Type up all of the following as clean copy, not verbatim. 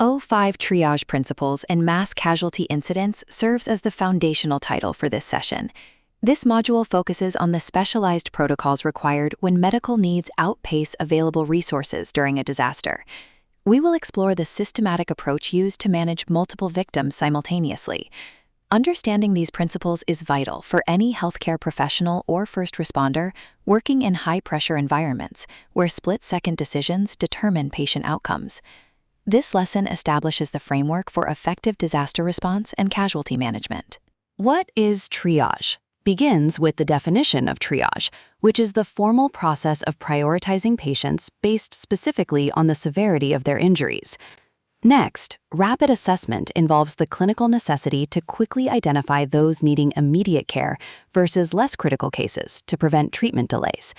O5 Triage Principles and Mass Casualty Incidents serves as the foundational title for this session. This module focuses on the specialized protocols required when medical needs outpace available resources during a disaster. We will explore the systematic approach used to manage multiple victims simultaneously. Understanding these principles is vital for any healthcare professional or first responder working in high-pressure environments where split-second decisions determine patient outcomes. This lesson establishes the framework for effective disaster response and casualty management. What is triage? Begins with the definition of triage, which is the formal process of prioritizing patients based specifically on the severity of their injuries. Next, rapid assessment involves the clinical necessity to quickly identify those needing immediate care versus less critical cases to prevent treatment delays.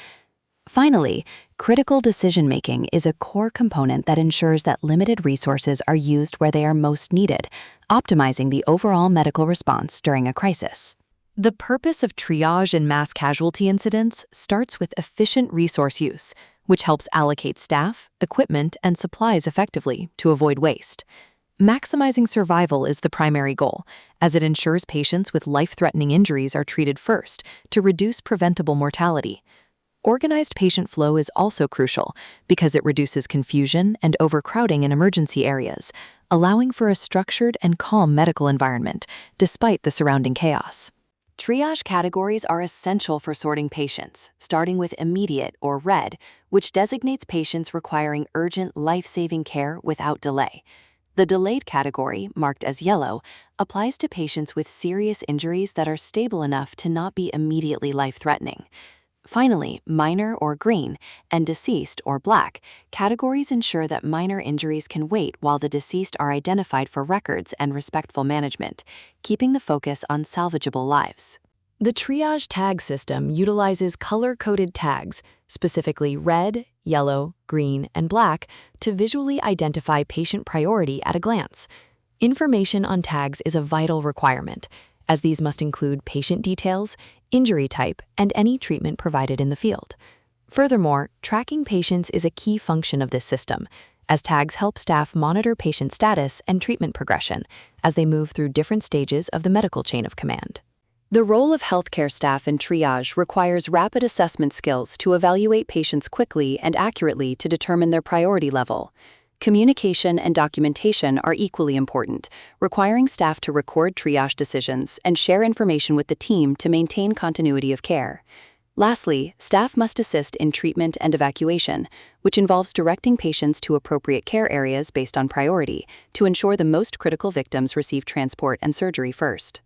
Finally, critical decision-making is a core component that ensures that limited resources are used where they are most needed, optimizing the overall medical response during a crisis. The purpose of triage and mass casualty incidents starts with efficient resource use, which helps allocate staff, equipment, and supplies effectively to avoid waste. Maximizing survival is the primary goal, as it ensures patients with life-threatening injuries are treated first to reduce preventable mortality. Organized patient flow is also crucial because it reduces confusion and overcrowding in emergency areas, allowing for a structured and calm medical environment despite the surrounding chaos. Triage categories are essential for sorting patients, starting with immediate or red, which designates patients requiring urgent life-saving care without delay. The delayed category, marked as yellow, applies to patients with serious injuries that are stable enough to not be immediately life-threatening. Finally, minor or green and deceased or black categories ensure that minor injuries can wait while the deceased are identified for records and respectful management, keeping the focus on salvageable lives. The triage tag system utilizes color-coded tags, specifically red, yellow, green, and black, to visually identify patient priority at a glance. Information on tags is a vital requirement, as these must include patient details, injury type, and any treatment provided in the field. Furthermore, tracking patients is a key function of this system, as tags help staff monitor patient status and treatment progression as they move through different stages of the medical chain of command. The role of healthcare staff in triage requires rapid assessment skills to evaluate patients quickly and accurately to determine their priority level. Communication and documentation are equally important, requiring staff to record triage decisions and share information with the team to maintain continuity of care. Lastly, staff must assist in treatment and evacuation, which involves directing patients to appropriate care areas based on priority to ensure the most critical victims receive transport and surgery first.